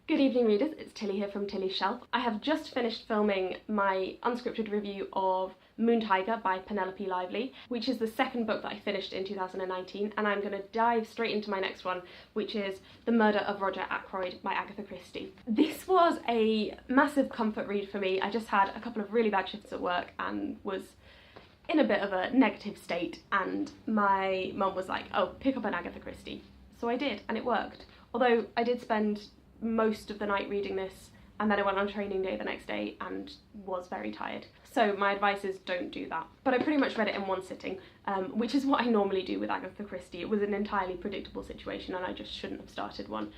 Good evening readers, it's Tilly here from Tilly's Shelf. I have just finished filming my unscripted review of Moon Tiger by Penelope Lively, which is the second book that I finished in 2019, and I'm going to dive straight into my next one, which is The Murder of Roger Ackroyd by Agatha Christie. This was a massive comfort read for me. I just had a couple of really bad shifts at work and was in a bit of a negative state, and my mum was like, oh, pick up an Agatha Christie. So I did, and it worked. Although I did spend most of the night reading this, and then I went on training day the next day and was very tired. So my advice is don't do that. But I pretty much read it in one sitting, which is what I normally do with Agatha Christie. It was an entirely predictable situation and I just shouldn't have started one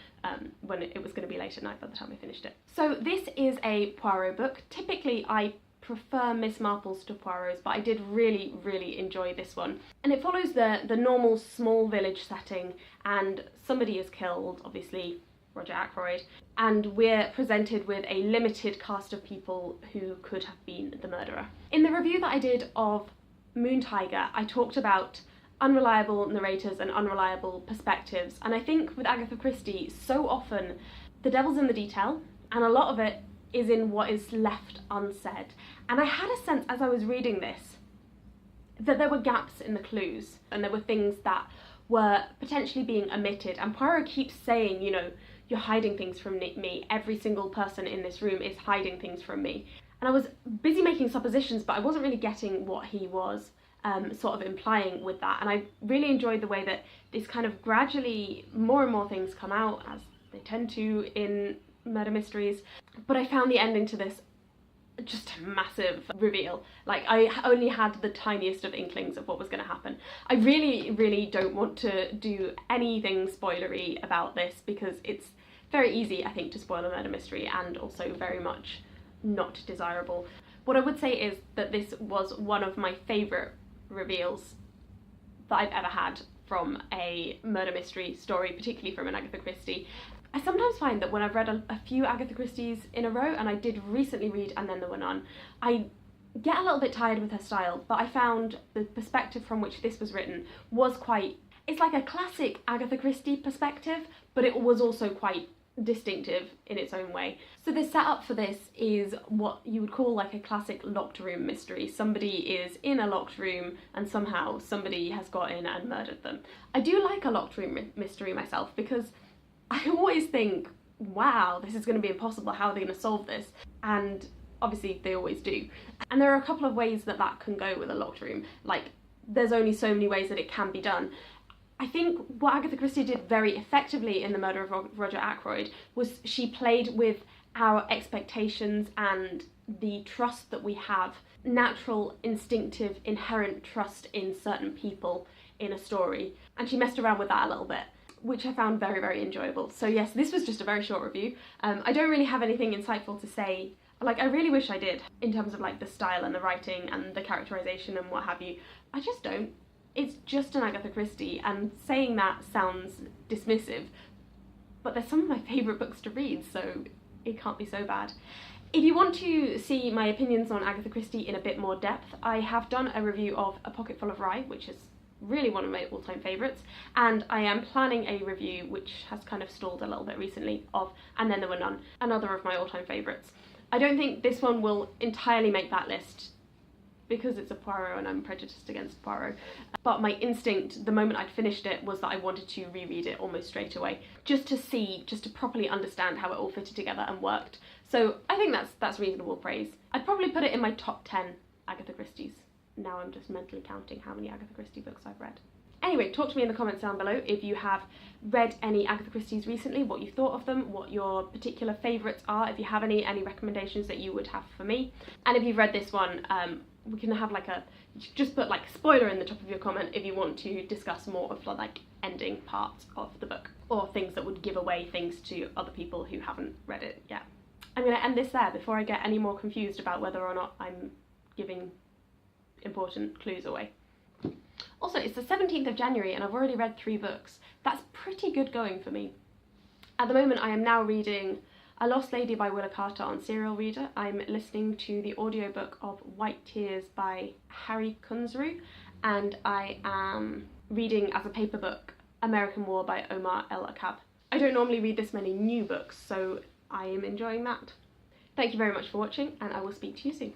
when it was going to be late at night by the time I finished it. So this is a Poirot book. Typically I prefer Miss Marple's to Poirot's, but I did really enjoy this one. And it follows the normal small village setting, and somebody is killed, obviously Roger Ackroyd, and we're presented with a limited cast of people who could have been the murderer. In the review that I did of Moon Tiger, I talked about unreliable narrators and unreliable perspectives, and I think with Agatha Christie, so often the devil's in the detail, and a lot of it is in what is left unsaid. And I had a sense as I was reading this that there were gaps in the clues, and there were things that were potentially being omitted, and Poirot keeps saying, you know, you're hiding things from me. Every single person in this room is hiding things from me. And I was busy making suppositions, but I wasn't really getting what he was sort of implying with that. And I really enjoyed the way that this kind of gradually more and more things come out, as they tend to in murder mysteries. But I found the ending to this just a massive reveal. Like, I only had the tiniest of inklings of what was going to happen. I really don't want to do anything spoilery about this because it's very easy, I think, to spoil a murder mystery, and also very much not desirable. What I would say is that this was one of my favourite reveals that I've ever had from a murder mystery story, particularly from an Agatha Christie. I sometimes find that when I've read a few Agatha Christie's in a row, and I did recently read And Then There Were None, I get a little bit tired with her style, but I found the perspective from which this was written was quite, it's like a classic Agatha Christie perspective, but it was also quite distinctive in its own way. So the setup for this is what you would call like a classic locked room mystery. Somebody is in a locked room and somehow somebody has got in and murdered them. I do like a locked room mystery myself because I always think, wow, this is going to be impossible, how are they going to solve this? And obviously they always do. And there are a couple of ways that that can go with a locked room. Like, there's only so many ways that it can be done. I think what Agatha Christie did very effectively in The Murder of Roger Ackroyd was she played with our expectations and the trust that we have, natural, instinctive, inherent trust in certain people in a story. And she messed around with that a little bit, which I found very enjoyable. So yes, this was just a very short review. I don't really have anything insightful to say. Like, I really wish I did, in terms of like the style and the writing and the characterization and what have you. I just don't. It's just an Agatha Christie, and saying that sounds dismissive, but they're some of my favourite books to read, so it can't be so bad. If you want to see my opinions on Agatha Christie in a bit more depth, I have done a review of A Pocket Full of Rye, which is really one of my all-time favourites, and I am planning a review, which has kind of stalled a little bit recently, of And Then There Were None, another of my all-time favourites. I don't think this one will entirely make that list because it's a Poirot and I'm prejudiced against Poirot, but my instinct the moment I'd finished it was that I wanted to reread it almost straight away, just to properly understand how it all fitted together and worked. So I think that's reasonable praise. I'd probably put it in my top 10 Agatha Christie's. Now I'm just mentally counting how many Agatha Christie books I've read. Anyway, talk to me in the comments down below if you have read any Agatha Christie's recently, what you thought of them, what your particular favourites are, if you have any recommendations that you would have for me. And if you've read this one, we can have like just put like spoiler in the top of your comment if you want to discuss more of like ending parts of the book, or things that would give away things to other people who haven't read it yet. I'm going to end this there before I get any more confused about whether or not I'm giving important clues away. Also, it's the 17th of January and I've already read 3 books. That's pretty good going for me. At the moment I am now reading A Lost Lady by Willa Carter on Serial Reader. I'm listening to the audiobook of White Tears by Harry Kunzru, and I am reading as a paper book American War by Omar El Akkab. I don't normally read this many new books, so I am enjoying that. Thank you very much for watching, and I will speak to you soon.